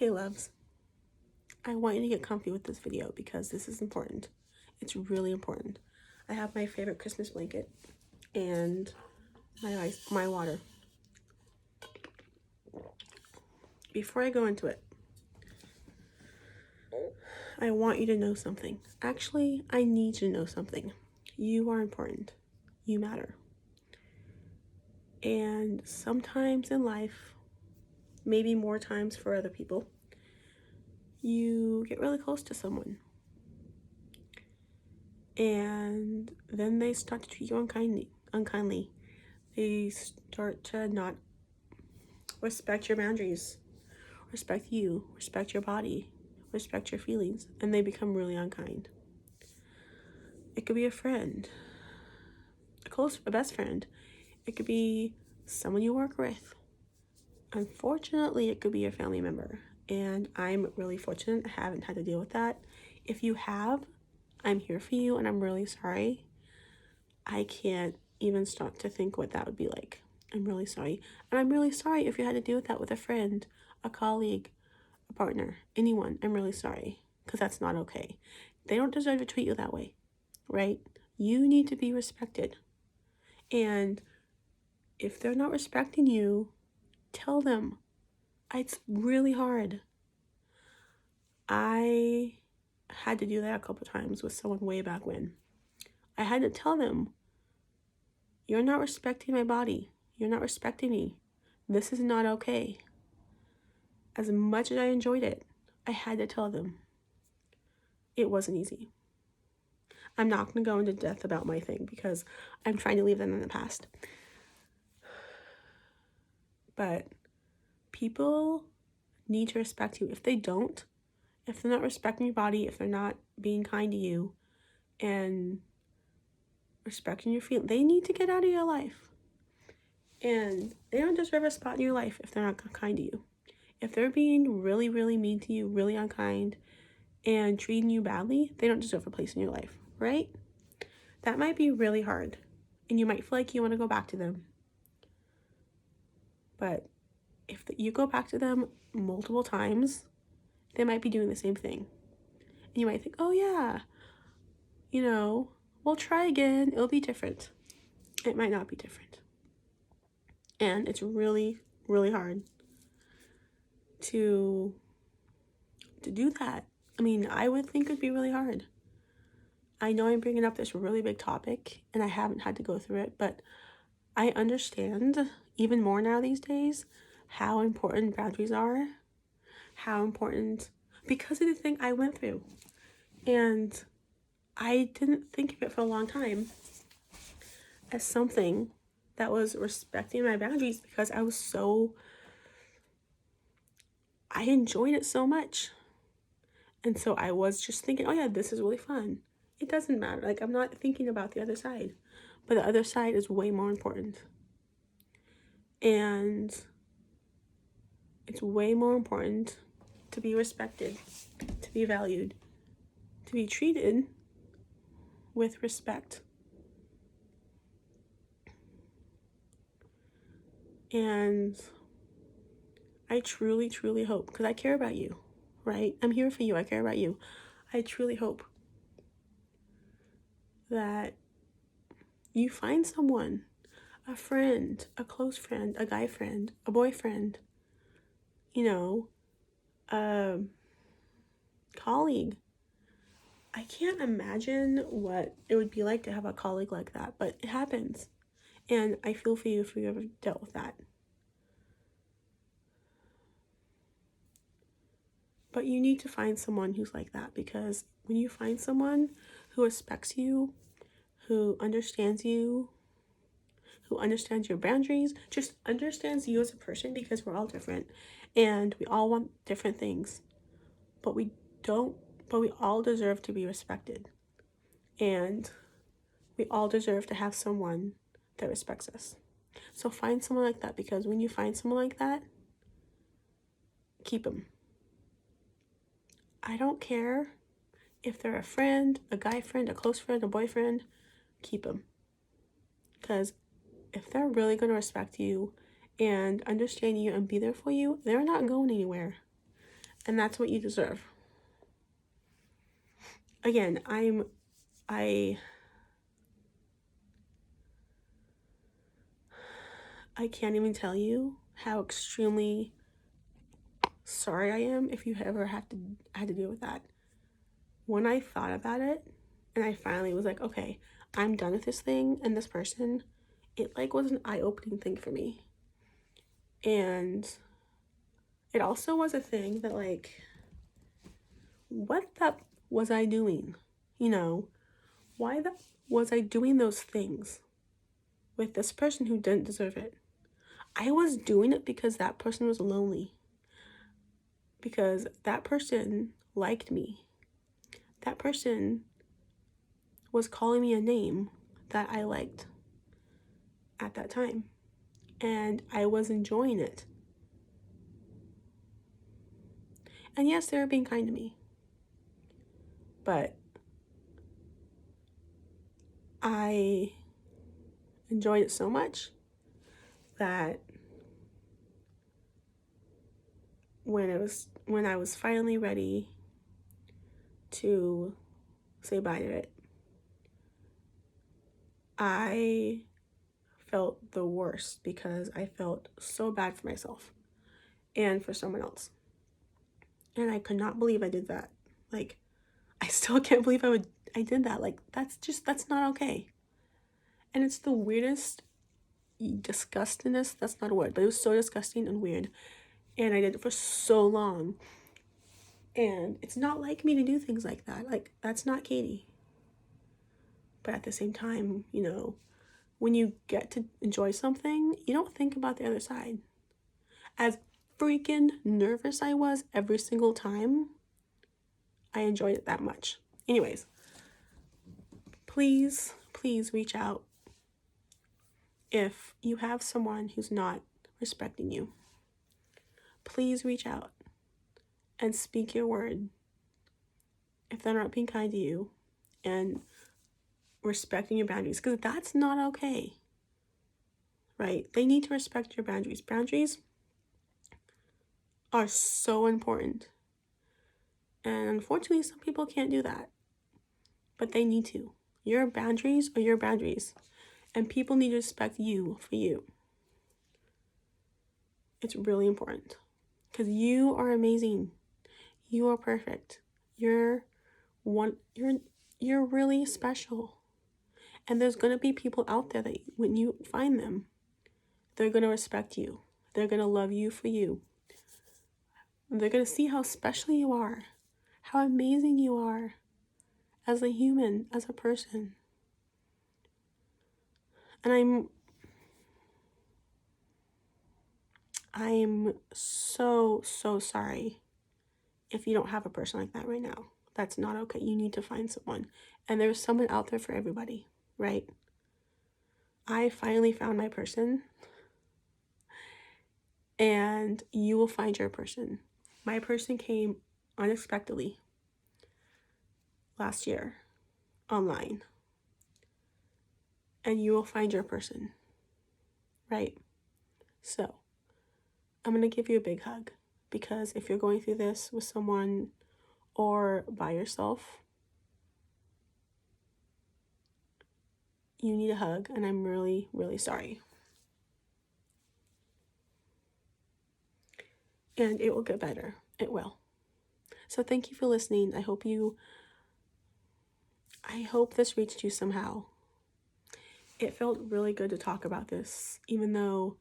Hey loves, I want you to get comfy with this video because this is important. It's really important. I have my favorite Christmas blanket and my water. Before I go into it, I want you to know something. Actually, I need you to know something. You are important. You matter. And sometimes in life, maybe more times for other people, you get really close to someone. And then they start to treat you unkindly. They start to not respect your boundaries, respect you, respect your body, respect your feelings, and they become really unkind. It could be a friend, a best friend. It could be someone you work with. Unfortunately, it could be a family member, and I'm really fortunate I haven't had to deal with that. If you have, I'm here for you, and I'm really sorry. I can't even stop to think what that would be like. I'm really sorry. And I'm really sorry if you had to deal with that with a friend, a colleague, a partner, anyone. I'm really sorry because that's not okay. They don't deserve to treat you that way, right? You need to be respected. And if they're not respecting you, tell them. It's really hard. I had to do that a couple times with someone way back when. I had to tell them, you're not respecting my body. You're not respecting me. This is not okay. As much as I enjoyed it, I had to tell them. It wasn't easy. I'm not going to go into depth about my thing because I'm trying to leave them in the past. But people need to respect you. If they don't, if they're not respecting your body, if they're not being kind to you and respecting your feelings, they need to get out of your life. And they don't deserve a spot in your life if they're not kind to you. If they're being really, really mean to you, really unkind, and treating you badly, they don't deserve a place in your life, right? That might be really hard, and you might feel like you want to go back to them. But if you go back to them multiple times, they might be doing the same thing. And you might think, oh yeah, we'll try again. It'll be different. It might not be different. And it's really, really hard to do that. I mean, I would think it'd be really hard. I know I'm bringing up this really big topic and I haven't had to go through it, but I understand even more now these days how important boundaries are, how important, because of the thing I went through. And I didn't think of it for a long time as something that was respecting my boundaries because I enjoyed it so much. And so I was just thinking, oh yeah, this is really fun. It doesn't matter. Like, I'm not thinking about the other side, but the other side is way more important. And it's way more important to be respected, to be valued, to be treated with respect. And I truly, truly hope, because I care about you, right? I'm here for you. I care about you. I truly hope that you find someone, a friend, a close friend, a guy friend, a boyfriend, a colleague. I can't imagine what it would be like to have a colleague like that, but it happens. And I feel for you if you ever dealt with that. But you need to find someone who's like that, because when you find someone who respects you, who understands you, who understands your boundaries, just understands you as a person, because we're all different and we all want different things, but we all deserve to be respected, and we all deserve to have someone that respects us. So find someone like that, because when you find someone like that, keep them. I don't care if they're a friend, a guy friend, a close friend, a boyfriend, keep them. Because if they're really going to respect you and understand you and be there for you, they're not going anywhere. And that's what you deserve. Again, I can't even tell you how extremely sorry I am if you ever had to deal with that. When I thought about it and I finally was like, okay, I'm done with this thing and this person, it like was an eye-opening thing for me. And it also was a thing that like, what the was I doing? You know, why the was I doing those things with this person who didn't deserve it? I was doing it because that person was lonely. Because that person liked me. That person was calling me a name that I liked at that time. And I was enjoying it. And yes, they were being kind to me. But I enjoyed it so much that when I was finally ready to say bye to it, I felt the worst because I felt so bad for myself and for someone else. And I could not believe I did that. Like, I still can't believe I did that. Like, that's not okay. And it's the weirdest disgustingness, that's not a word, but it was so disgusting and weird. And I did it for so long. And it's not like me to do things like that. Like, that's not Katie. But at the same time, you know, when you get to enjoy something, you don't think about the other side. As freaking nervous I was every single time, I enjoyed it that much. Anyways, please reach out if you have someone who's not respecting you. Please reach out and speak your word if they're not being kind to you and respecting your boundaries, because that's not okay, right? They need to respect your boundaries. Boundaries are so important. And unfortunately, some people can't do that, but they need to. Your boundaries are your boundaries, and people need to respect you for you. It's really important because you are amazing. You are perfect. You're really special. And there's going to be people out there that when you find them, they're going to respect you. They're going to love you for you. And they're going to see how special you are, how amazing you are as a human, as a person. And I'm so sorry if you don't have a person like that right now. That's not okay. You need to find someone. And there's someone out there for everybody, right? I finally found my person. And you will find your person. My person came unexpectedly last year online. And you will find your person, right? So, I'm going to give you a big hug because if you're going through this with someone or by yourself, you need a hug, and I'm really sorry. And it will get better. It will. So thank you for listening. I hope this reached you somehow. It felt really good to talk about this, even though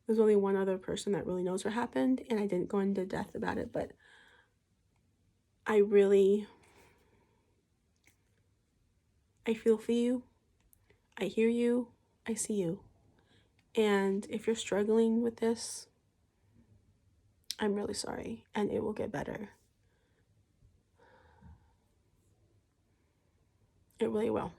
there's only one other person that really knows what happened, and I didn't go into depth about it, but I feel for you. I hear you. I see you. And if you're struggling with this, I'm really sorry, and it will get better. It really will.